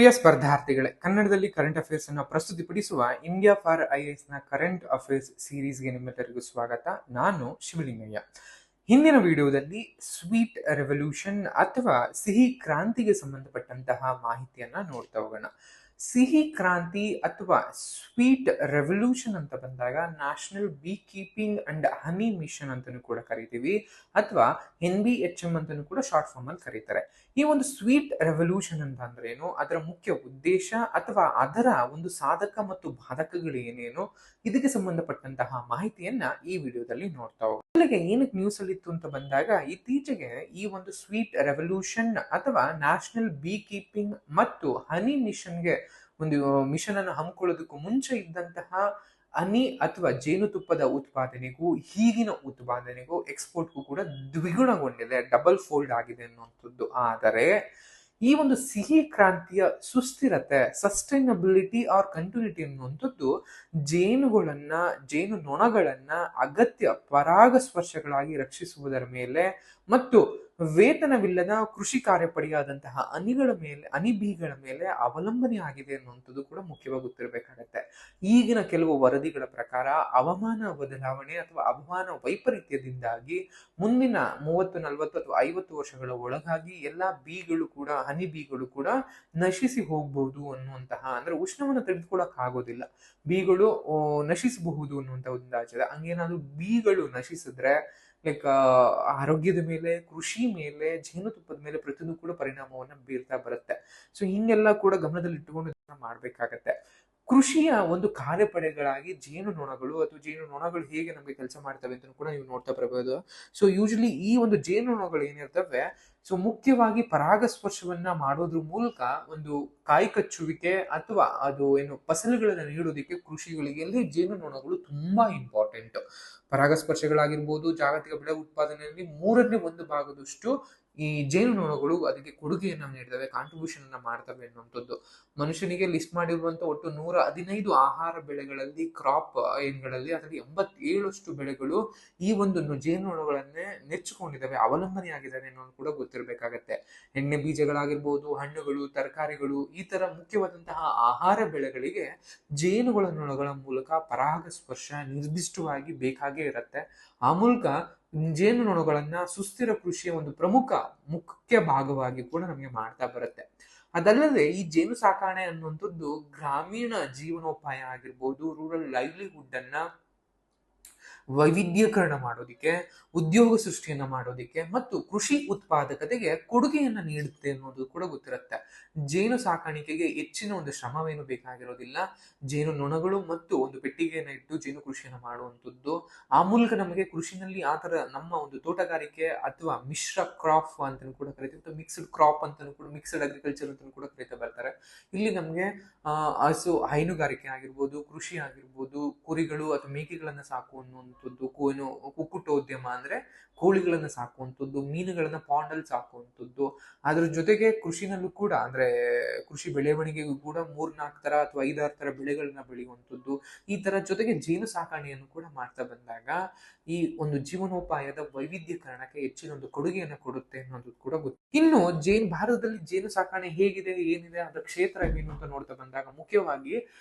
ಪ್ರಿಯ ಸ್ಪರ್ಧಾರ್ಥಿಗಳೇ, ಕನ್ನಡದಲ್ಲಿ current affairs ಅನ್ನು ಪ್ರಸ್ತುತಿಪಡಿಸುವ India for IAS ನ ಕರೆಂಟ್ ಅಫೇರ್ಸ್ ಸೀರೀಸ್ಗೆ ನಿಮ್ಮೆಲ್ಲರಿಗೂ ಸ್ವಾಗತ. ನಾನು ಶಿವಲಿಂಗಯ್ಯ. ಹಿಂದಿನ ವಿಡಿಯೋದಲ್ಲಿ ಸ್ವೀಟ್ ರೆವಲ್ಯೂಷನ್ ಅಥವಾ ಸಿಹಿ ಕ್ರಾಂತಿಗೆ ಸಂಬಂಧಪಟ್ಟಂತಹ ಮಾಹಿತಿಯನ್ನ ನೋಡ್ತಾ ಹೋಗೋಣ. ಸಿಹಿ ಕ್ರಾಂತಿ ಅಥವಾ ಸ್ವೀಟ್ ರೆವಲ್ಯೂಷನ್ ಅಂತ ಬಂದಾಗ national bee keeping and honey mission ಅಂತಾನೂ ಕೂಡ ಕರಿತೀವಿ, ಅಥವಾ NBHM ಅಂತಾನೂ ಕೂಡ ಶಾರ್ಟ್ ಫಾರ್ಮ್ ಅಲ್ಲಿ ಕರೀತಾರೆ. ಈ ಒಂದು ಸ್ವೀಟ್ ರೆವಲ್ಯೂಷನ್ ಅಂತ ಅಂದ್ರೆ ಏನು, ಅದರ ಮುಖ್ಯ ಉದ್ದೇಶ ಅಥವಾ ಅದರ ಒಂದು ಸಾಧಕ ಮತ್ತು ಬಾಧಕಗಳು ಏನೇನು, ಇದಕ್ಕೆ ಸಂಬಂಧಪಟ್ಟಂತಹ ಮಾಹಿತಿಯನ್ನ ಈ ವಿಡಿಯೋದಲ್ಲಿ ನೋಡ್ತಾ ಹೋಗೋಣ. ಏನಕ್ಕೆ ನ್ಯೂಸ್ ಅಲ್ಲಿ ಇತ್ತು ಅಂತ ಬಂದಾಗ, ಇತ್ತೀಚೆಗೆ ಈ ಒಂದು ಸ್ವೀಟ್ ರೆವಲ್ಯೂಷನ್ ಅಥವಾ ನ್ಯಾಷನಲ್ ಬೀ ಕೀಪಿಂಗ್ ಮತ್ತು ಹನಿ ಮಿಷನ್ಗೆ ಒಂದು ಮಿಷನ್ ಅನ್ನು ಹಮ್ಮಿಕೊಳ್ಳೋದಕ್ಕೂ ಮುಂಚೆ ಇದ್ದಂತಹ ಹನಿ ಅಥವಾ ಜೇನುತುಪ್ಪದ ಉತ್ಪಾದನೆಗೂ ಈಗಿನ ಉತ್ಪಾದನೆಗೂ ಎಕ್ಸ್ಪೋರ್ಟ್ಗೂ ಕೂಡ ದ್ವಿಗುಣಗೊಂಡಿದೆ, ಡಬಲ್ ಫೋಲ್ಡ್ ಆಗಿದೆ ಅನ್ನುವಂಥದ್ದು. ಆದರೆ ಈ ಒಂದು ಸಿಹಿ ಕ್ರಾಂತಿಯ ಸುಸ್ಥಿರತೆ, ಸಸ್ಟೈನಬಿಲಿಟಿ ಆರ್ ಕಂಟಿನ್ಯೂಟಿ ಅನ್ನುವಂಥದ್ದು ಜೇನು ನೊಣಗಳನ್ನ ಅಗತ್ಯ ಪರಾಗಸ್ಪರ್ಶಗಳಾಗಿ ರಕ್ಷಿಸುವುದರ ಮೇಲೆ ಮತ್ತು ವೇತನವಿಲ್ಲದ ಕೃಷಿ ಕಾರ್ಯಪಡೆಯಾದಂತಹ ಅನಿಬೀಗಳ ಮೇಲೆ ಅವಲಂಬನೆ ಆಗಿದೆ ಅನ್ನುವಂಥದ್ದು ಕೂಡ ಮುಖ್ಯವಾಗಿ ಗೊತ್ತಿರಬೇಕಾಗತ್ತೆ. ಈಗಿನ ಕೆಲವು ವರದಿಗಳ ಪ್ರಕಾರ ಹವಾಮಾನ ಬದಲಾವಣೆ ಅಥವಾ ಹವಾಮಾನ ವೈಪರೀತ್ಯದಿಂದಾಗಿ ಮುಂದಿನ 30, 40 ಅಥವಾ 50 ವರ್ಷಗಳ ಒಳಗಾಗಿ ಎಲ್ಲಾ ಬೀಗಳು ಕೂಡ, ಹನಿ ಬೀಗಳು ಕೂಡ ನಶಿಸಿ ಹೋಗ್ಬಹುದು ಅನ್ನುವಂತಹ, ಅಂದ್ರೆ ಉಷ್ಣವನ್ನು ತೆಗೆದುಕೊಳ್ಳಕ್ ಆಗೋದಿಲ್ಲ, ಬೀಗಳು ನಶಿಸಬಹುದು ಅನ್ನುವಂತ ಅಂದಾಜಿದೆ. ಹಂಗೇನಾದ್ರು ಬೀಗಳು ನಶಿಸಿದ್ರೆ ಲೈಕ್ ಆರೋಗ್ಯದ ಮೇಲೆ, ಕೃಷಿ ಮೇಲೆ, ಜೇನುತುಪ್ಪದ ಮೇಲೆ ಪ್ರತಿಯೊಂದು ಕೂಡ ಪರಿಣಾಮವನ್ನ ಬೀರ್ತಾ ಬರುತ್ತೆ. ಸೊ ಹಿಂಗೆಲ್ಲ ಕೂಡ ಗಮನದಲ್ಲಿ ಇಟ್ಟುಕೊಂಡು ಮಾಡ್ಬೇಕಾಗತ್ತೆ. ಕೃಷಿಯ ಒಂದು ಕಾರ್ಯಪಡೆಗಳಾಗಿ ಜೇನು ನೊಣಗಳು ಅಥವಾ ಜೇನು ನೊಣಗಳು ಹೇಗೆ ನಮಗೆ ಕೆಲಸ ಮಾಡ್ತವೆ ಅಂತ ಕೂಡ ನೀವು ನೋಡ್ತಾ ಬರಬಹುದು. ಸೊ ಯೂಶಲಿ ಈ ಒಂದು ಜೇನು ನೊಣಗಳು ಏನಿರ್ತವೆ, ಸೊ ಮುಖ್ಯವಾಗಿ ಪರಾಗಸ್ಪರ್ಶವನ್ನ ಮಾಡೋದ್ರ ಮೂಲಕ ಒಂದು ಕಾಯಿ ಕಚ್ಚುವಿಕೆ ಅಥವಾ ಅದು ಏನು ಫಸಲುಗಳನ್ನ ನೀಡೋದಕ್ಕೆ ಕೃಷಿಗಳಿಗೆ ಅಲ್ಲಿ ಜೇನು ನೊಣಗಳು ತುಂಬಾ ಇಂಪಾರ್ಟೆಂಟ್. ಪರಾಗಸ್ಪರ್ಶಗಳಾಗಿರ್ಬೋದು, ಜಾಗತಿಕ ಬೆಳೆ ಉತ್ಪಾದನೆಯಲ್ಲಿ 1/3 ಭಾಗದಷ್ಟು ಈ ಜೇನು ನೊಣಗಳು ಅದಕ್ಕೆ ಕೊಡುಗೆಯನ್ನ ನೀಡ್ತವೆ, ಕಾಂಟ್ರಿಬ್ಯೂಷನ್ ಅನ್ನ ಮಾಡ್ತವೆ ಅನ್ನುವಂಥದ್ದು. ಮನುಷ್ಯನಿಗೆ ಲಿಸ್ಟ್ ಮಾಡಿರುವಂತ ಒಟ್ಟು 115 ಆಹಾರ ಬೆಳೆಗಳಲ್ಲಿ, ಕ್ರಾಪ್ ಏನ್ಗಳಲ್ಲಿ, ಅದರಲ್ಲಿ 87 ಬೆಳೆಗಳು ಈ ಒಂದು ಜೇನು ನೊಣಗಳನ್ನೇ ನೆಚ್ಚಿಕೊಂಡಿದ್ದಾವೆ, ಅವಲಂಬನೆಯಾಗಿದ್ದಾವೆ ಅನ್ನೋದು ಕೂಡ ಗೊತ್ತಿರಬೇಕಾಗತ್ತೆ. ಎಣ್ಣೆ ಬೀಜಗಳಾಗಿರ್ಬೋದು, ಹಣ್ಣುಗಳು, ತರಕಾರಿಗಳು, ಈ ತರ ಮುಖ್ಯವಾದಂತಹ ಆಹಾರ ಬೆಳೆಗಳಿಗೆ ಜೇನುಗಳ ನೊಣಗಳ ಮೂಲಕ ಪರಾಗಸ್ಪರ್ಶ ನಿರ್ದಿಷ್ಟವಾಗಿ ಬೇಕಾಗೇ ಇರುತ್ತೆ. ಆ ಮೂಲಕ ಜೇನು ನೊಣಗಳನ್ನ ಸುಸ್ಥಿರ ಕೃಷಿಯ ಒಂದು ಮುಖ್ಯ ಭಾಗವಾಗಿ ಕೂಡ ನಮಗೆ ಮಾಡ್ತಾ ಬರುತ್ತೆ. ಅದಲ್ಲದೆ ಈ ಜೇನು ಸಾಕಣೆ ಅನ್ನುವಂಥದ್ದು ಗ್ರಾಮೀಣ ಜೀವನೋಪಾಯ ಆಗಿರ್ಬೋದು, ರೂರಲ್ ಲೈವ್ಲಿಹುಡ್ ಅನ್ನ ವೈವಿಧ್ಯಕರಣ ಮಾಡೋದಿಕ್ಕೆ, ಉದ್ಯೋಗ ಸೃಷ್ಟಿಯನ್ನ ಮಾಡೋದಿಕ್ಕೆ ಮತ್ತು ಕೃಷಿ ಉತ್ಪಾದಕತೆಗೆ ಕೊಡುಗೆಯನ್ನ ನೀಡುತ್ತೆ ಅನ್ನೋದು ಕೂಡ ಗೊತ್ತಿರುತ್ತೆ. ಜೇನು ಸಾಕಾಣಿಕೆಗೆ ಹೆಚ್ಚಿನ ಒಂದು ಶ್ರಮವೇನು ಬೇಕಾಗಿರೋದಿಲ್ಲ. ಜೇನು ನೊಣಗಳು ಮತ್ತು ಒಂದು ಪೆಟ್ಟಿಗೆಯನ್ನ ಇಟ್ಟು ಜೇನು ಕೃಷಿಯನ್ನ ಮಾಡುವಂಥದ್ದು. ಆ ಮೂಲಕ ನಮಗೆ ಕೃಷಿನಲ್ಲಿ ಆ ತರ ನಮ್ಮ ಒಂದು ತೋಟಗಾರಿಕೆ ಅಥವಾ ಮಿಶ್ರ ಕ್ರಾಪ್ ಅಂತಾನು ಕೂಡ ಕರಿತೀವಿ, ಮಿಕ್ಸ್ಡ್ ಕ್ರಾಪ್ ಅಂತಾನು ಕೂಡ, ಮಿಕ್ಸ್ಡ್ ಅಗ್ರಿಕಲ್ಚರ್ ಅಂತಾನು ಕೂಡ ಕರಿತಾ ಬರ್ತಾರೆ. ಇಲ್ಲಿ ನಮ್ಗೆ ಹೈನುಗಾರಿಕೆ ಆಗಿರ್ಬೋದು, ಕೃಷಿ ಆಗಿರ್ಬೋದು, ಕುರಿಗಳು ಅಥವಾ ಮೇಕೆಗಳನ್ನ ಸಾಕುವಂಥದ್ದು, ಕುಕ್ಕುಟೋದ್ಯಮ ಅಂದ್ರೆ ಕೋಳಿಗಳನ್ನ ಸಾಕುವಂಥದ್ದು, ಮೀನುಗಳನ್ನ ಪಾಂಡಲ್ಲಿ ಸಾಕುವಂಥದ್ದು, ಅದ್ರ ಜೊತೆಗೆ ಕೃಷಿನಲ್ಲೂ ಕೂಡ ಅಂದ್ರೆ ಕೃಷಿ ಬೆಳವಣಿಗೆಗೂ ಕೂಡ 3-4 ತರ ಅಥವಾ 5-6 ತರ ಬೆಳೆಗಳನ್ನ ಬೆಳೆಯುವಂಥದ್ದು, ಈ ತರ ಜೊತೆಗೆ ಜೇನು ಸಾಕಣೆಯನ್ನು ಕೂಡ ಮಾಡ್ತಾ ಬಂದಾಗ ಈ ಒಂದು ಜೀವನೋಪಾಯದ ವೈವಿಧ್ಯಕರಣಕ್ಕೆ ಹೆಚ್ಚಿನ ಒಂದು ಕೊಡುಗೆಯನ್ನು ಕೊಡುತ್ತೆ ಅನ್ನೋದು ಕೂಡ ಗೊತ್ತು. ಇನ್ನು ಭಾರತದಲ್ಲಿ ಜೇನು ಸಾಕಣೆ ಹೇಗಿದೆ, ಏನಿದೆ, ಅದರ ಕ್ಷೇತ್ರ ಏನು ಅಂತ ನೋಡ್ತಾ ಬಂದಾಗ ಮುಖ್ಯವಾಗಿ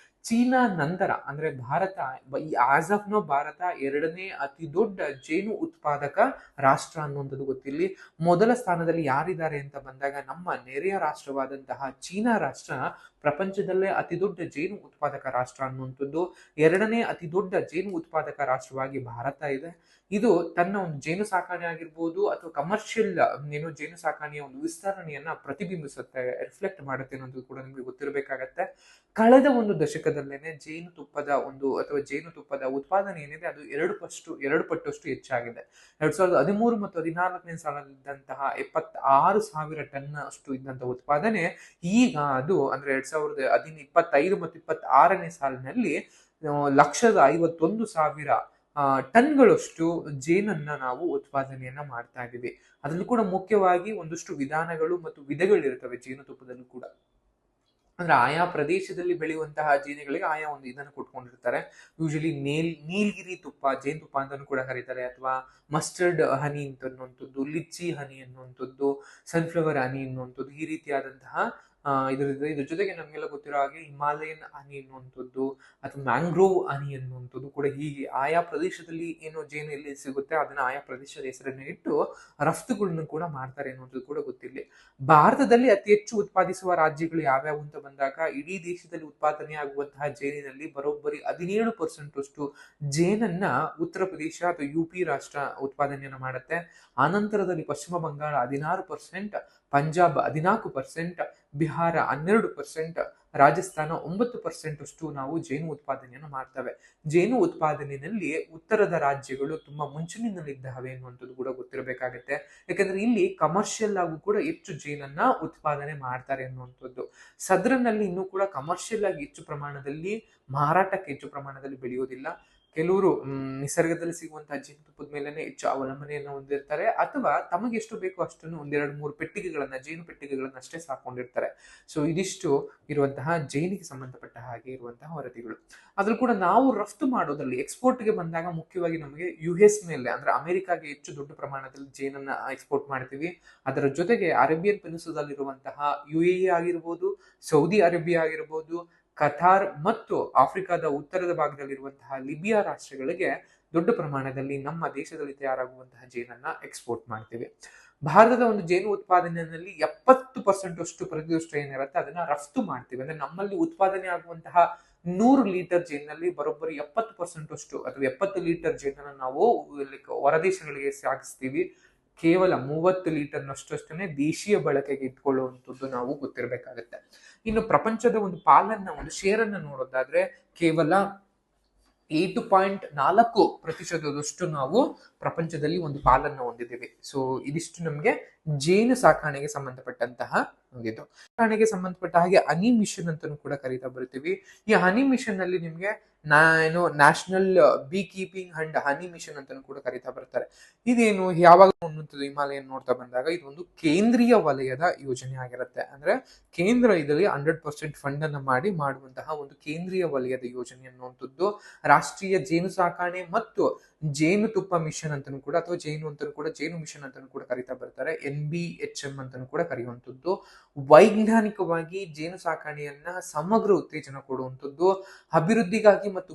ಚೀನಾ ನಂತರ ಅಂದ್ರೆ Bharat as of now Bharat 2ನೇ ಅತಿ ದೊಡ್ಡ ಜೇನು ಉತ್ಪಾದಕ ರಾಷ್ಟ್ರ ಅನ್ನುವಂಥದ್ದು ಗೊತ್ತಿಲ್ಲಿ. ಮೊದಲ ಸ್ಥಾನದಲ್ಲಿ ಯಾರಿದ್ದಾರೆ ಅಂತ ಬಂದಾಗ ನಮ್ಮ ನೆರೆಯ ರಾಷ್ಟ್ರವಾದಂತಹ ಚೀನಾ ರಾಷ್ಟ್ರ ಪ್ರಪಂಚದಲ್ಲೇ ಅತಿ ದೊಡ್ಡ ಜೇನು ಉತ್ಪಾದಕ ರಾಷ್ಟ್ರ ಅನ್ನುವಂಥದ್ದು. 2ನೇ ಅತಿ ದೊಡ್ಡ ಜೇನು ಉತ್ಪಾದಕ ರಾಷ್ಟ್ರವಾಗಿ ಭಾರತ ಇದೆ. ಇದು ತನ್ನ ಒಂದು ಜೇನು ಸಾಕಣೆ ಆಗಿರ್ಬೋದು ಅಥವಾ ಕಮರ್ಷಿಯಲ್ ಜೇನು ಸಾಕಣೆಯ ಒಂದು ವಿಸ್ತರಣೆಯನ್ನ ಪ್ರತಿಬಿಂಬಿಸುತ್ತೆ, ರಿಫ್ಲೆಕ್ಟ್ ಮಾಡುತ್ತೆ ಅನ್ನೋದು ಕೂಡ ನಿಮ್ಗೆ ಗೊತ್ತಿರಬೇಕಾಗತ್ತೆ. ಕಳೆದ ಒಂದು ದಶಕದಲ್ಲೇನೆ ಜೇನುತುಪ್ಪದ ಉತ್ಪಾದನೆ ಏನಿದೆ ಅದು 2 ಪಟ್ಟಷ್ಟು ಹೆಚ್ಚಾಗಿದೆ. 2013 ಮತ್ತು 2014ನೇ ಸಾಲಿದ್ದಂತಹ 76,000 ಟನ್ ಅಷ್ಟು ಇದ್ದಂತಹ ಉತ್ಪಾದನೆ ಈಗ ಅದು ಅಂದ್ರೆ 2025 ಮತ್ತು 26ನೇ ಸಾಲಿನಲ್ಲಿ 151,000 ಟನ್ಗಳಷ್ಟು ಜೇನನ್ನ ನಾವು ಉತ್ಪಾದನೆಯನ್ನ ಮಾಡ್ತಾ ಇದ್ದೀವಿ. ಅದ್ರಲ್ಲೂ ಕೂಡ ಮುಖ್ಯವಾಗಿ ಒಂದಷ್ಟು ವಿಧಾನಗಳು ಮತ್ತು ವಿಧಗಳಿರ್ತವೆ ಜೇನುತುಪ್ಪದಲ್ಲೂ ಕೂಡ. ಅಂದ್ರೆ ಆಯಾ ಪ್ರದೇಶದಲ್ಲಿ ಬೆಳೆಯುವಂತಹ ಜೇನುಗಳಿಗೆ ಆಯಾ ಒಂದು ಇದನ್ನು ಕೊಟ್ಕೊಂಡಿರ್ತಾರೆ. ಯೂಶಲಿ ನೀಲಗಿರಿ ತುಪ್ಪ, ಜೇನುತುಪ್ಪ ಅಂತಾನು ಕೂಡ ಕರೀತಾರೆ, ಅಥವಾ ಮಸ್ಟರ್ಡ್ ಹನಿ ಅಂತ ಅನ್ನುವಂಥದ್ದು, ಲಿಚ್ಚಿ ಹನಿ ಅನ್ನುವಂಥದ್ದು, ಸನ್ಫ್ಲವರ್ ಹನಿ ಅನ್ನುವಂಥದ್ದು, ಈ ರೀತಿಯಾದಂತಹ ಇದ್ರ ಜೊತೆಗೆ ನಮಗೆಲ್ಲ ಗೊತ್ತಿರೋ ಹಾಗೆ ಹಿಮಾಲಯನ್ ಹನಿ ಅನ್ನುವಂಥದ್ದು ಅಥವಾ ಮ್ಯಾಂಗ್ರೋವ್ ಹನಿ ಅನ್ನುವಂಥದ್ದು ಕೂಡ ಹೀಗೆ ಆಯಾ ಪ್ರದೇಶದಲ್ಲಿ ಏನು ಜೇನು ಎಲ್ಲಿ ಸಿಗುತ್ತೆ ಅದನ್ನ ಆಯಾ ಪ್ರದೇಶದ ಹೆಸರನ್ನ ಇಟ್ಟು ರಫ್ತುಗಳನ್ನು ಕೂಡ ಮಾಡ್ತಾರೆ ಅನ್ನುವಂಥದ್ದು ಕೂಡ ಗೊತ್ತಿರಲಿ. ಭಾರತದಲ್ಲಿ ಅತಿ ಹೆಚ್ಚು ಉತ್ಪಾದಿಸುವ ರಾಜ್ಯಗಳು ಯಾವ್ಯಾವು ಅಂತ ಬಂದಾಗ ಇಡೀ ದೇಶದಲ್ಲಿ ಉತ್ಪಾದನೆ ಆಗುವಂತಹ ಜೇನಿನಲ್ಲಿ ಬರೋಬ್ಬರಿ 17% ಅಷ್ಟು ಜೇನನ್ನ ಉತ್ತರ ಪ್ರದೇಶ ಅಥವಾ UP ರಾಷ್ಟ್ರ ಉತ್ಪಾದನೆಯನ್ನ ಮಾಡುತ್ತೆ. ಆನಂತರದಲ್ಲಿ ಪಶ್ಚಿಮ ಬಂಗಾಳ 16%, ಪಂಜಾಬ್ 14%, ಬಿಹಾರ 12%, ರಾಜಸ್ಥಾನ 9% ಅಷ್ಟು ನಾವು ಜೇನು ಉತ್ಪಾದನೆಯನ್ನು ಮಾಡ್ತವೆ. ಜೇನು ಉತ್ಪಾದನೆಯಲ್ಲಿ ಉತ್ತರದ ರಾಜ್ಯಗಳು ತುಂಬಾ ಮುಂಚೂಣಿನಲ್ಲಿದ್ದಾವೆ ಅನ್ನುವಂಥದ್ದು ಕೂಡ ಗೊತ್ತಿರಬೇಕಾಗತ್ತೆ. ಯಾಕಂದ್ರೆ ಇಲ್ಲಿ ಕಮರ್ಷಿಯಲ್ ಆಗೂ ಕೂಡ ಹೆಚ್ಚು ಜೇನನ್ನ ಉತ್ಪಾದನೆ ಮಾಡ್ತಾರೆ ಅನ್ನುವಂಥದ್ದು. ಸದ್ರನಲ್ಲಿ ಇನ್ನೂ ಕೂಡ ಕಮರ್ಷಿಯಲ್ ಆಗಿ ಹೆಚ್ಚು ಪ್ರಮಾಣದಲ್ಲಿ ಮಾರಾಟಕ್ಕೆ ಹೆಚ್ಚು ಪ್ರಮಾಣದಲ್ಲಿ ಬೆಳೆಯೋದಿಲ್ಲ. ಕೆಲವರು ನಿಸರ್ಗದಲ್ಲಿ ಸಿಗುವಂತಹ ಜೇನುತುಪ್ಪದ ಮೇಲೆನೆ ಹೆಚ್ಚು ಅವಲಂಬನೆಯನ್ನು ಹೊಂದಿರ್ತಾರೆ, ಅಥವಾ ತಮಗೆ ಎಷ್ಟು ಬೇಕೋ ಅಷ್ಟನ್ನು 1-2-3 ಪೆಟ್ಟಿಗೆಗಳನ್ನ ಜೇನು ಪೆಟ್ಟಿಗೆಗಳನ್ನ ಅಷ್ಟೇ ಸಾಕೊಂಡಿರ್ತಾರೆ. ಸೊ ಇದಿಷ್ಟು ಇರುವಂತಹ ಜೇನಿಗೆ ಸಂಬಂಧಪಟ್ಟ ಹಾಗೆ ಇರುವಂತಹ ವರದಿಗಳು. ಅದ್ರೂ ಕೂಡ ನಾವು ರಫ್ತು ಮಾಡೋದ್ರಲ್ಲಿ ಎಕ್ಸ್ಪೋರ್ಟ್ಗೆ ಬಂದಾಗ ಮುಖ್ಯವಾಗಿ ನಮಗೆ US ಮೇಲೆ ಅಂದ್ರೆ ಅಮೆರಿಕಾಗೆ ಹೆಚ್ಚು ದೊಡ್ಡ ಪ್ರಮಾಣದಲ್ಲಿ ಜೇನನ್ನ ಎಕ್ಸ್ಪೋರ್ಟ್ ಮಾಡ್ತೀವಿ. ಅದರ ಜೊತೆಗೆ ಅರೇಬಿಯನ್ ಪೆನಿನ್ಸುಲದಲ್ಲಿರುವಂತಹ UAE ಆಗಿರ್ಬೋದು, ಸೌದಿ ಅರೇಬಿಯಾ ಆಗಿರ್ಬೋದು, ಕತಾರ್ ಮತ್ತು ಆಫ್ರಿಕಾದ ಉತ್ತರದ ಭಾಗದಲ್ಲಿರುವಂತಹ ಲಿಬಿಯಾ ರಾಷ್ಟ್ರಗಳಿಗೆ ದೊಡ್ಡ ಪ್ರಮಾಣದಲ್ಲಿ ನಮ್ಮ ದೇಶದಲ್ಲಿ ತಯಾರಾಗುವಂತಹ ಜೇನನ್ನ ಎಕ್ಸ್ಪೋರ್ಟ್ ಮಾಡ್ತೀವಿ. ಭಾರತದ ಒಂದು ಜೇನು ಉತ್ಪಾದನೆಯಲ್ಲಿ 70% ಅಷ್ಟು ಪ್ರತಿಯೊಷ್ಟು ಏನಿರುತ್ತೆ ಅದನ್ನ ರಫ್ತು ಮಾಡ್ತೀವಿ. ಅಂದ್ರೆ ನಮ್ಮಲ್ಲಿ ಉತ್ಪಾದನೆ ಆಗುವಂತಹ 100 ಲೀಟರ್ ಜೇನಲ್ಲಿ ಬರೋಬ್ಬರಿ 70% ಅಷ್ಟು ಅಥವಾ 70 ಲೀಟರ್ ಜೇನನ್ನ ನಾವು ಹೊರದೇಶಗಳಿಗೆ ಸಾಗಿಸ್ತೀವಿ. ಕೇವಲ 30 ಲೀಟರ್ನಷ್ಟೇ ದೇಶೀಯ ಬಳಕೆಗೆ ಇಟ್ಕೊಳ್ಳುವಂಥದ್ದು ನಾವು ಗೊತ್ತಿರಬೇಕಾಗತ್ತೆ. ಇನ್ನು ಪ್ರಪಂಚದ ಒಂದು ಪಾಲನ್ನ ಒಂದು ಶೇರನ್ನ ನೋಡೋದಾದ್ರೆ ಕೇವಲ 8.4% ನಾವು ಪ್ರಪಂಚದಲ್ಲಿ ಒಂದು ಪಾಲನ್ನ ಹೊಂದಿದ್ದೀವಿ. ಸೊ ಇದಿಷ್ಟು ನಮ್ಗೆ ಜೇನು ಸಾಕಾಣೆಗೆ ಸಂಬಂಧಪಟ್ಟಂತಹ ಮುಗಿತು. ಸಾಕಾಣೆಗೆ ಸಂಬಂಧಪಟ್ಟ ಹಾಗೆ ಹನಿ ಮಿಷನ್ ಅಂತಾನೂ ಕೂಡ ಕರೀತಾ ಬರ್ತೀವಿ. ಈ ಹನಿ ಮಿಷನ್ ನಲ್ಲಿ ನಿಮ್ಗೆ national bee keeping and honey mission ಅಂತಾನೂ ಕೂಡ ಕರೀತಾ ಬರ್ತಾರೆ. ಇದೇನು ಯಾವಾಗ ಅನ್ನುವಂಥದ್ದು ಹಿಮಾಲಯನ್ ನೋಡ್ತಾ ಬಂದಾಗ ಇದೊಂದು ಕೇಂದ್ರೀಯ ವಲಯದ ಯೋಜನೆ ಆಗಿರುತ್ತೆ. ಅಂದ್ರೆ ಕೇಂದ್ರ ಇದರಲ್ಲಿ 100% ಫಂಡ್ ಅನ್ನ ಮಾಡುವಂತಹ ಒಂದು ಕೇಂದ್ರೀಯ ವಲಯದ ಯೋಜನೆ ಅನ್ನುವಂಥದ್ದು ರಾಷ್ಟ್ರೀಯ ಜೇನು ಸಾಕಾಣೆ ಮತ್ತು ಜೇನುತುಪ್ಪ ಮಿಷನ್ ಅಂತಾನೂ ಕೂಡ ಅಥವಾ ಜೇನು ಮಿಷನ್ ಅಂತಾನೂ ಕೂಡ ಕರೀತಾ ಬರ್ತಾರೆ. NBHM ಅಂತಾನೂ ಕೂಡ ಕರೆಯುವಂಥದ್ದು. ವೈಜ್ಞಾನಿಕವಾಗಿ ಜೇನು ಸಾಕಾಣೆಯನ್ನ ಸಮಗ್ರ ಉತ್ತೇಜನ ಕೊಡುವಂಥದ್ದು, ಅಭಿವೃದ್ಧಿಗಾಗಿ ಮತ್ತು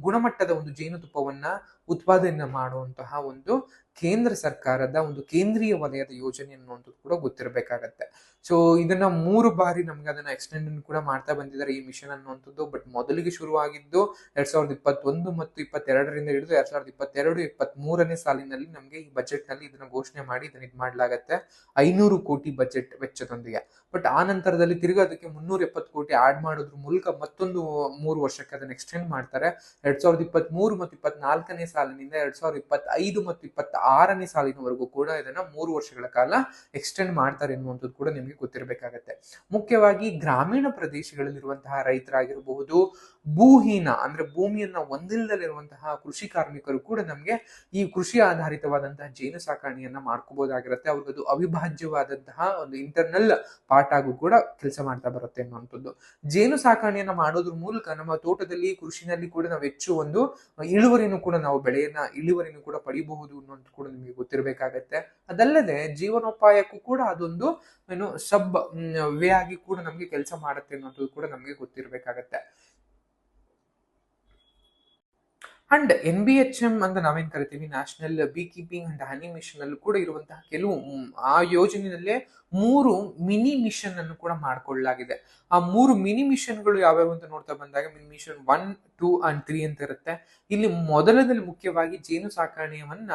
ಗುಣಮಟ್ಟದ ಒಂದು ಜೇನುತುಪ್ಪವನ್ನ ಉತ್ಪಾದನೆ ಮಾಡುವಂತಹ ಒಂದು ಕೇಂದ್ರ ಸರ್ಕಾರದ ಒಂದು ಕೇಂದ್ರೀಯ ವಲಯದ ಯೋಜನೆ ಅನ್ನುವಂಥದ್ದು ಕೂಡ ಗೊತ್ತಿರಬೇಕಾಗತ್ತೆ. ಸೊ ಇದನ್ನ 3 ಬಾರಿ ನಮ್ಗೆ ಅದನ್ನ ಎಕ್ಸ್ಟೆಂಡ್ ಕೂಡ ಮಾಡ್ತಾ ಬಂದಿದ್ದಾರೆ ಈ ಮಿಷನ್ ಅನ್ನುವಂಥದ್ದು. ಬಟ್ ಮೊದಲಿಗೆ ಶುರುವಾಗಿದ್ದು 2021 ಮತ್ತು 22ರಿಂದ ಹಿಡಿದು 2022-23ನೇ ಸಾಲಿನಲ್ಲಿ ನಮ್ಗೆ ಈ ಬಜೆಟ್ ನಲ್ಲಿ ಇದನ್ನ ಘೋಷಣೆ ಮಾಡಿ ಇದನ್ನ ಇದು ಮಾಡ್ಲಾಗತ್ತೆ 500 ಕೋಟಿ ಬಜೆಟ್ ವೆಚ್ಚದೊಂದಿಗೆ. ಬಟ್ ಆ ನಂತರದಲ್ಲಿ ತಿರ್ಗಿ ಅದಕ್ಕೆ 370 ಕೋಟಿ ಆಡ್ ಮಾಡೋದ್ರ ಮೂಲಕ ಮತ್ತೊಂದು 3 ವರ್ಷಕ್ಕೆ ಅದನ್ನ ಎಕ್ಸ್ಟೆಂಡ್ ಮಾಡ್ತಾರೆ. 2023 ಮತ್ತು 24ನೇ ಸಾಲಿನಿಂದ 2025 ಮತ್ತು 26ನೇ ಸಾಲಿನವರೆಗೂ ಕೂಡ ಇದನ್ನ 3 ವರ್ಷಗಳ ಕಾಲ ಎಕ್ಸ್ಟೆಂಡ್ ಮಾಡ್ತಾರೆ ಎನ್ನುವಂಥದ್ದು ಕೂಡ ನಿಮಗೆ ಗೊತ್ತಿರಬೇಕಾಗತ್ತೆ. ಮುಖ್ಯವಾಗಿ ಗ್ರಾಮೀಣ ಪ್ರದೇಶಗಳಲ್ಲಿರುವಂತಹ ರೈತರಾಗಿರಬಹುದು, ಭೂಹೀನ ಅಂದ್ರೆ ಭೂಮಿಯನ್ನ ಹೊಂದಿಲ್ಲದಲ್ಲಿರುವಂತಹ ಕೃಷಿ ಕಾರ್ಮಿಕರು ಕೂಡ ನಮ್ಗೆ ಈ ಕೃಷಿ ಆಧಾರಿತವಾದಂತಹ ಜೇನು ಸಾಕಾಣೆಯನ್ನ ಮಾಡ್ಕೋಬಹುದಾಗಿರುತ್ತೆ. ಅವ್ರಿಗದು ಅವಿಭಾಜ್ಯವಾದಂತಹ ಒಂದು ಇಂಟರ್ನಲ್ ಪಾರ್ಟ್ ಆಗು ಕೂಡ ಕೆಲಸ ಮಾಡ್ತಾ ಬರುತ್ತೆ ಅನ್ನುವಂಥದ್ದು. ಜೇನು ಸಾಕಾಣೆಯನ್ನ ಮಾಡೋದ್ರ ಮೂಲಕ ನಮ್ಮ ತೋಟದಲ್ಲಿ ಕೃಷಿನಲ್ಲಿ ಕೂಡ ನಾವು ಹೆಚ್ಚು ಒಂದು ಇಳುವರಿನೂ ಕೂಡ ನಾವು ಇಳುವರಿನೂ ಕೂಡ ಪಡಿಬಹುದು ಅನ್ನೋದು ಕೂಡ ನಿಮಗೆ ಗೊತ್ತಿರಬೇಕಾಗತ್ತೆ. ಅದಲ್ಲದೆ ಜೀವನೋಪಾಯಕ್ಕೂ ಕೂಡ ಅದೊಂದು ಸಬ್ ವೇ ಆಗಿ ಕೂಡ ನಮ್ಗೆ ಕೆಲಸ ಮಾಡುತ್ತೆ ಅನ್ನೋದು ಕೂಡ ನಮ್ಗೆ ಗೊತ್ತಿರಬೇಕಾಗತ್ತೆ. ಅಂಡ್ NBHM ಅಂತ ನಾವೇನ್ ಕರಿತೀವಿ, national bee keeping and honey mission ಅಲ್ಲೂ ಕೂಡ ಇರುವಂತಹ ಕೆಲವು ಆ ಯೋಜನೆಯಲ್ಲೇ 3 ಮಿನಿ ಮಿಷನ್ ಅನ್ನು ಕೂಡ ಮಾಡ್ಕೊಳ್ಳಲಾಗಿದೆ. ಆ 3 ಮಿನಿ ಮಿಷನ್ಗಳು ಯಾವ್ಯಾವ ಅಂತ ನೋಡ್ತಾ ಬಂದಾಗ ಮಿಷನ್ 1, 2 and 3 ಅಂತ ಇರುತ್ತೆ. ಇಲ್ಲಿ ಮೊದಲದಲ್ಲಿ ಮುಖ್ಯವಾಗಿ ಜೇನು ಸಾಕಾಣೆಯವನ್ನ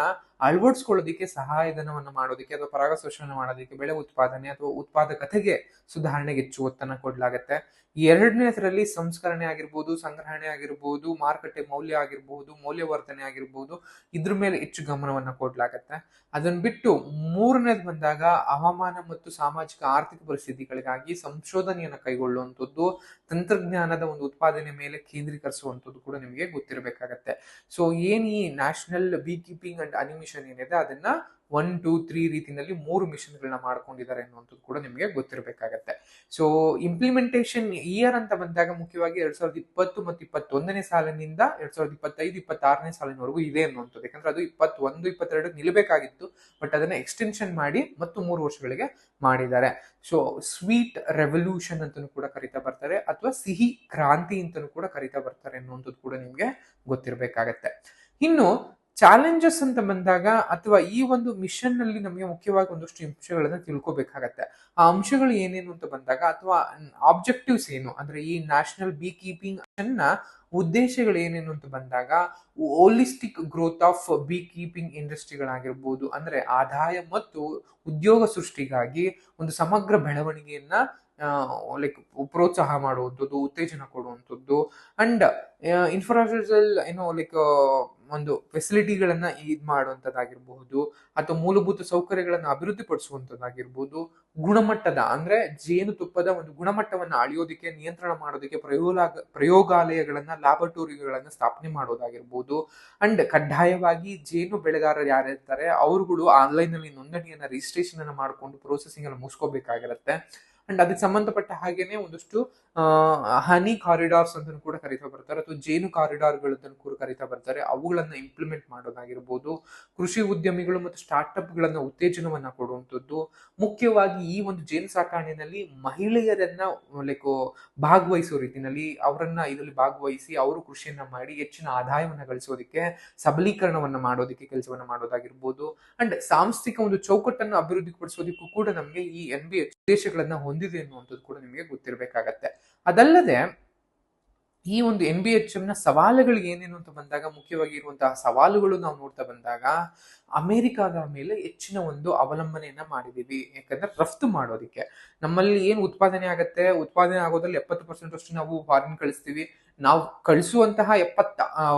ಅಳವಡಿಸ್ಕೊಳ್ಳೋದಿಕ್ಕೆ ಸಹಾಯಧನವನ್ನ ಮಾಡೋದಕ್ಕೆ ಅಥವಾ ಪರಾಗಸ್ಪರ್ಶನ ಮಾಡೋದಕ್ಕೆ ಬೆಳೆ ಉತ್ಪಾದನೆ ಅಥವಾ ಉತ್ಪಾದಕತೆಗೆ ಸುಧಾರಣೆಗೆ ಹೆಚ್ಚು ಒತ್ತನ್ನು ಕೊಡ್ಲಾಗತ್ತೆ. 2ನೇದರಲ್ಲಿ ಸಂಸ್ಕರಣೆ ಆಗಿರ್ಬೋದು, ಸಂಗ್ರಹಣೆ ಆಗಿರ್ಬೋದು, ಮಾರುಕಟ್ಟೆ ಮೌಲ್ಯ ಆಗಿರ್ಬೋದು, ಮೌಲ್ಯವರ್ಧನೆ ಆಗಿರ್ಬೋದು, ಇದ್ರ ಮೇಲೆ ಹೆಚ್ಚು ಗಮನವನ್ನ ಕೊಡ್ಲಾಗತ್ತೆ. ಅದನ್ನ ಬಿಟ್ಟು 3ನೇದು ಬಂದಾಗ ಹವಾಮಾನ ಮತ್ತು ಸಾಮಾಜಿಕ ಆರ್ಥಿಕ ಪರಿಸ್ಥಿತಿಗಳಿಗಾಗಿ ಸಂಶೋಧನೆಯನ್ನ ಕೈಗೊಳ್ಳುವಂಥದ್ದು, ತಂತ್ರಜ್ಞಾನದ ಒಂದು ಉತ್ಪಾದನೆ ಮೇಲೆ ಕೇಂದ್ರೀಕರಿಸುವಂಥದ್ದು ಕೂಡ ನಿಮಗೆ ಗೊತ್ತಿರಬೇಕಾಗತ್ತೆ. ಸೊ ಏನ್ ಈ national bee keeping and honey mission ಏನಿದೆ ಅದನ್ನ 1 2 3 ರೀತಿಯಲ್ಲಿ 3 ಮಿಷನ್ಗಳನ್ನ ಮಾಡ್ಕೊಂಡಿದ್ದಾರೆ ಅನ್ನುವಂಥದ್ದು ಕೂಡ ನಿಮಗೆ ಗೊತ್ತಿರಬೇಕಾಗತ್ತೆ. ಸೊ ಇಂಪ್ಲಿಮೆಂಟೇಷನ್ ಇಯರ್ ಅಂತ ಬಂದಾಗ ಮುಖ್ಯವಾಗಿ 2020 ಮತ್ತು 21ನೇ ಸಾಲಿನಿಂದ 2025-26ನೇ ಸಾಲಿನವರೆಗೂ ಇದೆ ಅನ್ನುವಂಥದ್ದು. ಯಾಕಂದ್ರೆ ಅದು 21-22 ನಿಲ್ಲಬೇಕಾಗಿತ್ತು, ಬಟ್ ಅದನ್ನ ಎಕ್ಸ್ಟೆನ್ಷನ್ ಮಾಡಿ ಮತ್ತು 3 ವರ್ಷಗಳಿಗೆ ಮಾಡಿದ್ದಾರೆ. ಸೊ ಸ್ವೀಟ್ ರೆವಲ್ಯೂಷನ್ ಅಂತಾನೂ ಕೂಡ ಕರಿತಾ ಬರ್ತಾರೆ, ಅಥವಾ ಸಿಹಿ ಕ್ರಾಂತಿ ಅಂತಾನೂ ಕೂಡ ಕರಿತಾ ಬರ್ತಾರೆ ಅನ್ನುವಂಥದ್ದು ಕೂಡ ನಿಮ್ಗೆ ಗೊತ್ತಿರಬೇಕಾಗತ್ತೆ. ಇನ್ನು ಚಾಲೆಂಜಸ್ ಅಂತ ಬಂದಾಗ, ಅಥವಾ ಈ ಒಂದು ಮಿಷನ್ ನಲ್ಲಿ ನಮಗೆ ಮುಖ್ಯವಾಗಿ ಒಂದಷ್ಟು ಅಂಶಗಳನ್ನ ತಿಳ್ಕೊಬೇಕಾಗತ್ತೆ. ಆ ಅಂಶಗಳು ಏನೇನು ಅಂತ ಬಂದಾಗ, ಅಥವಾ ಆಬ್ಜೆಕ್ಟಿವ್ಸ್ ಏನು ಅಂದ್ರೆ ಈ ನ್ಯಾಷನಲ್ ಬೀ ಕೀಪಿಂಗ್ ನ ಉದ್ದೇಶಗಳು ಏನೇನು ಅಂತ ಬಂದಾಗ, holistic growth of bee keeping ಇಂಡಸ್ಟ್ರಿಗಳಾಗಿರ್ಬೋದು, ಅಂದ್ರೆ ಆದಾಯ ಮತ್ತು ಉದ್ಯೋಗ ಸೃಷ್ಟಿಗಾಗಿ ಒಂದು ಸಮಗ್ರ ಬೆಳವಣಿಗೆಯನ್ನ ಲೈಕ್ ಪ್ರೋತ್ಸಾಹ ಮಾಡುವಂಥದ್ದು, ಉತ್ತೇಜನ ಕೊಡುವಂಥದ್ದು, ಅಂಡ್ ಇನ್ಫ್ರಾಸ್ಟ್ರಕ್ಚರಲ್ ಲೈಕ್ ಒಂದು ಫೆಸಿಲಿಟಿಗಳನ್ನ ಇದ್ ಮಾಡುವಂಥದ್ದಾಗಿರ್ಬಹುದು, ಅಥವಾ ಮೂಲಭೂತ ಸೌಕರ್ಯಗಳನ್ನ ಅಭಿವೃದ್ಧಿ ಪಡಿಸುವಂಥದ್ದಾಗಿರ್ಬೋದು, ಗುಣಮಟ್ಟದ ಅಂದ್ರೆ ಜೇನುತುಪ್ಪದ ಒಂದು ಗುಣಮಟ್ಟವನ್ನ ಅಳಿಯೋದಕ್ಕೆ, ನಿಯಂತ್ರಣ ಮಾಡೋದಕ್ಕೆ ಪ್ರಯೋಗಾಲಯಗಳನ್ನ, ಲ್ಯಾಬೊರೇಟರಿಗಳನ್ನ ಸ್ಥಾಪನೆ ಮಾಡೋದಾಗಿರ್ಬೋದು, ಅಂಡ್ ಕಡ್ಡಾಯವಾಗಿ ಜೇನು ಬೆಳೆಗಾರರು ಯಾರಿರ್ತಾರೆ ಅವರುಗಳು ಆನ್ಲೈನ್ ನಲ್ಲಿ ನೋಂದಣಿಯನ್ನ, ರಿಜಿಸ್ಟ್ರೇಷನ್ ಅನ್ನ ಮಾಡ್ಕೊಂಡು ಪ್ರೊಸೆಸಿಂಗ್ ಅನ್ನು ಮುಗಿಸ್ಕೋಬೇಕಾಗಿರುತ್ತೆ. ಅಂಡ್ ಅದಕ್ಕೆ ಸಂಬಂಧಪಟ್ಟ ಹಾಗೇನೆ ಒಂದಷ್ಟು ಹನಿ ಕಾರಿಡಾರ್ಸ್ ಅಂತ ಕೂಡ ಕರಿತಾ ಬರ್ತಾರೆ, ಅಥವಾ ಜೇನು ಕಾರಿಡಾರ್ಗಳು ಅಂತ ಕೂಡ ಕರಿತಾ ಬರ್ತಾರೆ, ಅವುಗಳನ್ನ ಇಂಪ್ಲಿಮೆಂಟ್ ಮಾಡೋದಾಗಿರ್ಬೋದು, ಕೃಷಿ ಉದ್ಯಮಿಗಳು ಮತ್ತು ಸ್ಟಾರ್ಟ್ಅಪ್ ಗಳನ್ನ ಉತ್ತೇಜನವನ್ನ ಕೊಡುವಂಥದ್ದು. ಮುಖ್ಯವಾಗಿ ಈ ಒಂದು ಜೇನು ಸಾಕಾಣಿನಲ್ಲಿ ಮಹಿಳೆಯರನ್ನ ಲೈಕ್ ಭಾಗವಹಿಸೋ ರೀತಿಯಲ್ಲಿ ಅವರನ್ನ ಇದರಲ್ಲಿ ಭಾಗವಹಿಸಿ ಅವರು ಕೃಷಿಯನ್ನ ಮಾಡಿ ಹೆಚ್ಚಿನ ಆದಾಯವನ್ನ ಗಳಿಸೋದಕ್ಕೆ, ಸಬಲೀಕರಣವನ್ನ ಮಾಡೋದಕ್ಕೆ ಕೆಲಸವನ್ನ ಮಾಡೋದಾಗಿರ್ಬೋದು. ಅಂಡ್ ಸಾಂಸ್ಥಿಕ ಒಂದು ಚೌಕಟ್ಟನ್ನು ಅಭಿವೃದ್ಧಿ ಪಡಿಸೋದಕ್ಕೂ ಕೂಡ ನಮಗೆ ಈ NBH ಉದ್ದೇಶಗಳನ್ನ ಹೊಂದಿದೆ ಅನ್ನುವಂಥದ್ದು ಕೂಡ ನಿಮಗೆ ಗೊತ್ತಿರಬೇಕಾಗತ್ತೆ. ಅದಲ್ಲದೆ ಈ ಒಂದು NBHM ನ ಸವಾಲುಗಳು ಏನೇನು ಅಂತ ಬಂದಾಗ, ಮುಖ್ಯವಾಗಿ ಇರುವಂತಹ ಸವಾಲುಗಳು ನಾವು ನೋಡ್ತಾ ಬಂದಾಗ, ಅಮೆರಿಕಾದ ಮೇಲೆ ಹೆಚ್ಚಿನ ಒಂದು ಅವಲಂಬನೆಯನ್ನ ಮಾಡಿದೀವಿ. ಯಾಕಂದ್ರೆ ರಫ್ತು ಮಾಡೋದಕ್ಕೆ ನಮ್ಮಲ್ಲಿ ಏನ್ ಉತ್ಪಾದನೆ ಆಗತ್ತೆ, ಉತ್ಪಾದನೆ ಆಗೋದ್ರಲ್ಲಿ 70% ಅಷ್ಟು ನಾವು ಫಾರಿನ್ ಕಳಿಸ್ತೀವಿ. ನಾವು ಕಳಿಸುವಂತಹ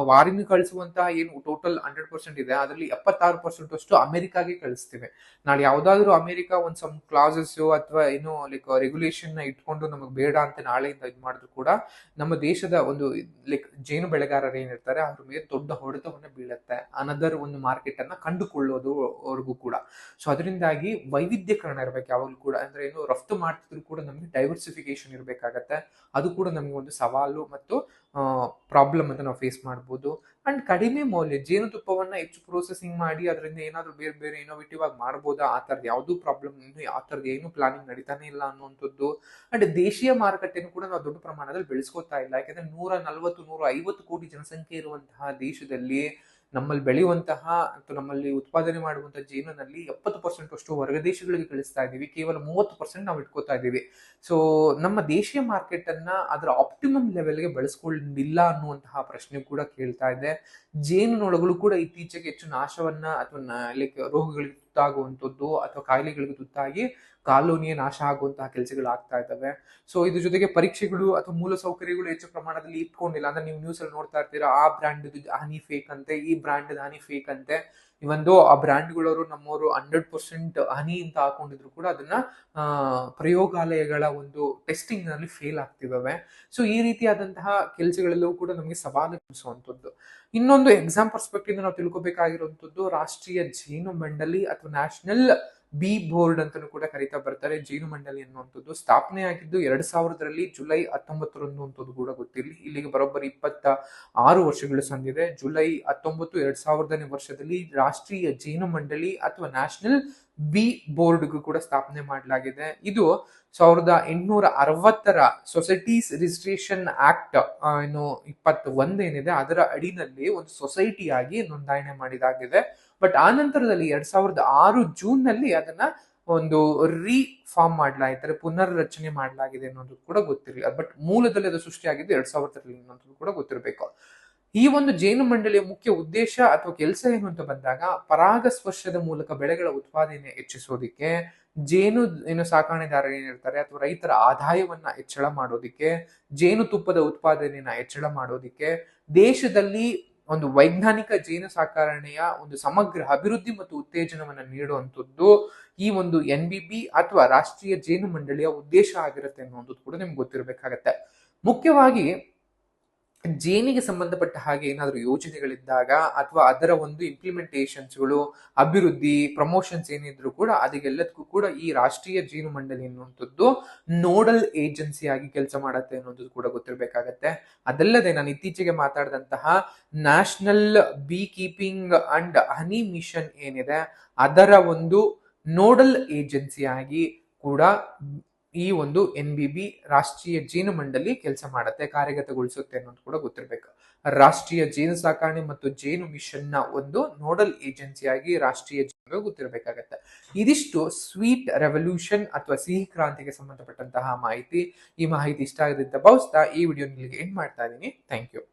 ವಾರಿನ್ ಕಳಿಸುವಂತಹ ಏನು ಟೋಟಲ್ 100% ಇದೆ, ಅದರಲ್ಲಿ 76% ಅಷ್ಟು ಅಮೆರಿಕಾಗೆ ಕಳಿಸ್ತೀವಿ. ನಾಳೆ ಯಾವ್ದಾದ್ರು ಅಮೆರಿಕ ಒಂದ್ ಸಮ್ ಕ್ಲಾಸಸ್ ಅಥವಾ ಏನೋ ಲೈಕ್ ರೆಗ್ಯುಲೇಷನ್ ನ ಇಟ್ಕೊಂಡು ನಮಗೆ ಬೇಡ ಅಂತ ನಾಳೆಯಿಂದ ಇದು ಮಾಡಿದ್ರು ಕೂಡ, ನಮ್ಮ ದೇಶದ ಒಂದು ಲೈಕ್ ಜೇನು ಬೆಳೆಗಾರರು ಏನಿರ್ತಾರೆ ಅವ್ರ ಮೇಲೆ ದೊಡ್ಡ ಹೊಡೆತವನ್ನ ಬೀಳುತ್ತೆ, ಅನದರ್ ಒಂದು ಮಾರ್ಕೆಟ್ ಅನ್ನ ಕಂಡುಕೊಳ್ಳೋದುವರೆಗೂ ಕೂಡ. ಸೊ ಅದರಿಂದಾಗಿ ವೈವಿಧ್ಯಕರಣ ಇರ್ಬೇಕು ಯಾವಾಗಲೂ ಕೂಡ. ಅಂದ್ರೆ ಏನು ರಫ್ತು ಮಾಡ್ತಿದ್ರು ಕೂಡ ನಮ್ಗೆ ಡೈವರ್ಸಿಫಿಕೇಶನ್ ಇರ್ಬೇಕಾಗತ್ತೆ. ಅದು ಕೂಡ ನಮಗೆ ಒಂದು ಸವಾಲು ಮತ್ತು ಪ್ರಾಬ್ಲಮ್ ಅಂತ ನಾವು ಫೇಸ್ ಮಾಡ್ಬೋದು. ಅಂಡ್ ಕಡಿಮೆ ಮೌಲ್ಯ ಜೇನುತುಪ್ಪವನ್ನ ಹೆಚ್ಚು ಪ್ರೊಸೆಸಿಂಗ್ ಮಾಡಿ ಅದರಿಂದ ಏನಾದ್ರು ಬೇರೆ ಬೇರೆ ಇನೋವೇಟಿವ್ ಆಗಿ ಮಾಡ್ಬೋದಾ, ಆ ತರದ ಯಾವ್ದು ಪ್ರಾಬ್ಲಮ್, ಆ ತರದ ಏನು ಪ್ಲಾನಿಂಗ್ ನಡೀತಾನೆ ಇಲ್ಲ ಅನ್ನುವಂಥದ್ದು. ಅಂಡ್ ದೇಶೀಯ ಮಾರುಕಟ್ಟೆನೂ ಕೂಡ ನಾವು ದೊಡ್ಡ ಪ್ರಮಾಣದಲ್ಲಿ ಬೆಳೆಸ್ಕೊತಾ ಇಲ್ಲ. ಯಾಕಂದ್ರೆ 140-150 ಕೋಟಿ ಜನಸಂಖ್ಯೆ ಇರುವಂತಹ ದೇಶದಲ್ಲಿ ನಮ್ಮಲ್ಲಿ ಬೆಳೆಯುವಂತಹ ಅಥವಾ ನಮ್ಮಲ್ಲಿ ಉತ್ಪಾದನೆ ಮಾಡುವಂತಹ ಜೇನಿನಲ್ಲಿ 70% ಅಷ್ಟು ಹೊರಗ ದೇಶಗಳಿಗೆ ಕಳಿಸ್ತಾ ಇದೀವಿ, ಕೇವಲ 30% ನಾವು ಇಟ್ಕೋತಾ ಇದೀವಿ. ಸೊ ನಮ್ಮ ದೇಶೀಯ ಮಾರ್ಕೆಟ್ ಅನ್ನ ಅದರ ಆಪ್ಟಿಮಮ್ ಲೆವೆಲ್ಗೆ ಬೆಳೆಸ್ಕೊಂಡಿಲ್ಲ ಅನ್ನುವಂತಹ ಪ್ರಶ್ನೆ ಕೂಡ ಕೇಳ್ತಾ ಇದೆ. ಜೇನುನೊಳಗಳು ಕೂಡ ಇತ್ತೀಚೆಗೆ ಹೆಚ್ಚು ನಾಶವನ್ನ ಅಥವಾ ಲೈಕ್ ರೋಗಗಳಿಗೆ ತುತ್ತಾಗುವಂಥದ್ದು ಅಥವಾ ಕಾಯಿಲೆಗಳಿಗೆ ತುತ್ತಾಗಿ ಕಾಲೋನಿಯ ನಾಶ ಆಗುವಂತಹ ಕೆಲಸಗಳು ಆಗ್ತಾ ಇದ್ದಾವೆ. ಸೊ ಇದ್ರ ಜೊತೆಗೆ ಪರೀಕ್ಷೆಗಳು ಅಥವಾ ಮೂಲ ಸೌಕರ್ಯಗಳು ಹೆಚ್ಚು ಪ್ರಮಾಣದಲ್ಲಿ ಇಟ್ಕೊಂಡಿಲ್ಲ. ಅಂದ್ರೆ ನೀವು ನ್ಯೂಸ್ ಅಲ್ಲಿ ನೋಡ್ತಾ ಇರ್ತೀರಾ, ಆ ಬ್ರ್ಯಾಂಡ್ ಹನಿ ಫೇಕ್ ಅಂತೆ, ಈ ಬ್ರ್ಯಾಂಡ್ ಹನಿ ಫೇಕ್ ಅಂತೆ. ಇವೊಂದು ಆ ಬ್ರ್ಯಾಂಡ್ಗಳವರು ನಮ್ಮವರು 100% ಹನಿ ಅಂತ ಹಾಕೊಂಡಿದ್ರು ಕೂಡ ಅದನ್ನ ಪ್ರಯೋಗಾಲಯಗಳ ಒಂದು ಟೆಸ್ಟಿಂಗ್ ನಲ್ಲಿ ಫೇಲ್ ಆಗ್ತಿದ್ದಾವೆ. ಸೊ ಈ ರೀತಿಯಾದಂತಹ ಕೆಲಸಗಳೆಲ್ಲವೂ ಕೂಡ ನಮಗೆ ಸವಾಲು ಎನಿಸುವಂಥದ್ದು. ಇನ್ನೊಂದು ಎಕ್ಸಾಮ್ ಪರ್ಸ್ಪೆಕ್ಟಿವ್ ನಾವು ತಿಳ್ಕೊಬೇಕಾಗಿರುವಂತದ್ದು, ರಾಷ್ಟ್ರೀಯ ಜೇನು ಮಂಡಳಿ ಅಥವಾ ನ್ಯಾಷನಲ್ ಬಿ ಬೋರ್ಡ್ ಅಂತಾನೂ ಕೂಡ ಕರಿತಾ ಬರ್ತಾರೆ. ಜೇನು ಮಂಡಳಿ ಅನ್ನುವಂಥದ್ದು ಸ್ಥಾಪನೆ ಆಗಿದ್ದು 2000 ಜುಲೈ 19 ಅಂತದ್ದು ಕೂಡ ಗೊತ್ತಿರಲಿ. ಇಲ್ಲಿಗೆ ಬರೋಬ್ಬರಿ 26 ವರ್ಷಗಳು ಸಂದಿದೆ. ಜುಲೈ 19, 2000ನೇ ವರ್ಷದಲ್ಲಿ ರಾಷ್ಟ್ರೀಯ ಜೇನು ಮಂಡಳಿ ಅಥವಾ ನ್ಯಾಷನಲ್ ಬಿ ಬೋರ್ಡ್ ಕೂಡ ಸ್ಥಾಪನೆ ಮಾಡಲಾಗಿದೆ. ಇದು 1860 ಸೊಸೈಟೀಸ್ ರಿಜಿಸ್ಟ್ರೇಷನ್ ಆಕ್ಟ್ 21 ಏನಿದೆ ಅದರ ಅಡಿನಲ್ಲಿ ಒಂದು ಸೊಸೈಟಿಯಾಗಿ ನೋಂದಣಿ ಮಾಡಿದಾಗಿದೆ. ಬಟ್ ಆ ನಂತರದಲ್ಲಿ 2006 ಜೂನ್ ನಲ್ಲಿ ಅದನ್ನ ಒಂದು ರೀಫಾರ್ಮ್ ಮಾಡಲಾಗಿದ್ದಾರೆ, ಪುನರ್ ರಚನೆ ಮಾಡಲಾಗಿದೆ ಅನ್ನೋದು ಕೂಡ ಗೊತ್ತಿರಲಿಲ್ಲ. ಬಟ್ ಮೂಲದಲ್ಲಿ ಅದು ಸೃಷ್ಟಿಯಾಗಿದ್ದು 2000 ಅನ್ನೋದು ಕೂಡ ಗೊತ್ತಿರಬೇಕು. ಈ ಒಂದು ಜೇನು ಮಂಡಳಿಯ ಮುಖ್ಯ ಉದ್ದೇಶ ಅಥವಾ ಕೆಲಸ ಏನು ಅಂತ ಬಂದಾಗ, ಪರಾಗಸ್ಪರ್ಶದ ಮೂಲಕ ಬೆಳೆಗಳ ಉತ್ಪಾದನೆ ಹೆಚ್ಚಿಸೋದಿಕ್ಕೆ, ಜೇನು ಸಾಕಾಣೆದಾರರು ಏನಿರ್ತಾರೆ ಅಥವಾ ರೈತರ ಆದಾಯವನ್ನ ಹೆಚ್ಚಳ ಮಾಡೋದಿಕ್ಕೆ, ಜೇನುತುಪ್ಪದ ಉತ್ಪಾದನೆಯನ್ನ ಹೆಚ್ಚಳ ಮಾಡೋದಿಕ್ಕೆ, ದೇಶದಲ್ಲಿ ಒಂದು ವೈಜ್ಞಾನಿಕ ಜೇನು ಸಾಕಾರಣೆಯ ಒಂದು ಸಮಗ್ರ ಅಭಿವೃದ್ಧಿ ಮತ್ತು ಉತ್ತೇಜನವನ್ನ ನೀಡುವಂಥದ್ದು ಈ ಒಂದು NBB ಅಥವಾ ರಾಷ್ಟ್ರೀಯ ಜೇನು ಮಂಡಳಿಯ ಉದ್ದೇಶ ಆಗಿರುತ್ತೆ ಅನ್ನೋದು ಕೂಡ ನಿಮ್ಗೆ ಗೊತ್ತಿರಬೇಕಾಗತ್ತೆ. ಮುಖ್ಯವಾಗಿ ಜೇನಿಗೆ ಸಂಬಂಧಪಟ್ಟ ಹಾಗೆ ಏನಾದರೂ ಯೋಜನೆಗಳಿದ್ದಾಗ ಅಥವಾ ಅದರ ಒಂದು ಇಂಪ್ಲಿಮೆಂಟೇಷನ್ಸ್ಗಳು, ಅಭಿವೃದ್ಧಿ, ಪ್ರಮೋಷನ್ಸ್ ಏನಿದ್ರು ಕೂಡ ಅದಕ್ಕೆಲ್ಲದಕ್ಕೂ ಕೂಡ ಈ ರಾಷ್ಟ್ರೀಯ ಜೇನು ಮಂಡಳಿ ಅನ್ನುವಂಥದ್ದು ನೋಡಲ್ ಏಜೆನ್ಸಿ ಆಗಿ ಕೆಲಸ ಮಾಡುತ್ತೆ ಅನ್ನೋದು ಕೂಡ ಗೊತ್ತಿರಬೇಕಾಗತ್ತೆ. ಅದಲ್ಲದೆ ನಾನು ಇತ್ತೀಚೆಗೆ ಮಾತಾಡಿದಂತಹ national bee keeping and honey mission ಏನಿದೆ ಅದರ ಒಂದು ನೋಡಲ್ ಏಜೆನ್ಸಿ ಆಗಿ ಕೂಡ ಈ ಒಂದು NBB ರಾಷ್ಟ್ರೀಯ ಜೇನು ಮಂಡಳಿ ಕೆಲಸ ಮಾಡುತ್ತೆ, ಕಾರ್ಯಗತಗೊಳಿಸುತ್ತೆ ಅನ್ನೋದು ಕೂಡ ಗೊತ್ತಿರಬೇಕು. ರಾಷ್ಟ್ರೀಯ ಜೇನು ಸಾಕಣೆ ಮತ್ತು ಜೇನು ಮಿಷನ್ ನ ಒಂದು ನೋಡಲ್ ಏಜೆನ್ಸಿಯಾಗಿ ರಾಷ್ಟ್ರೀಯ ಜೇನು ಗೊತ್ತಿರಬೇಕಾಗತ್ತೆ. ಇದಿಷ್ಟು ಸ್ವೀಟ್ ರೆವಲ್ಯೂಷನ್ ಅಥವಾ ಸಿಹಿ ಕ್ರಾಂತಿಗೆ ಸಂಬಂಧಪಟ್ಟಂತಹ ಮಾಹಿತಿ. ಈ ಮಾಹಿತಿ ಇಷ್ಟ ಆಗಿದೆ ಅಂತ ಭಾವಿಸ್ತಾ ಈ ವಿಡಿಯೋ ನಿಮಗೆ ಎಂಡ್ ಮಾಡ್ತಾ ಇದ್ದೀನಿ. Thank you.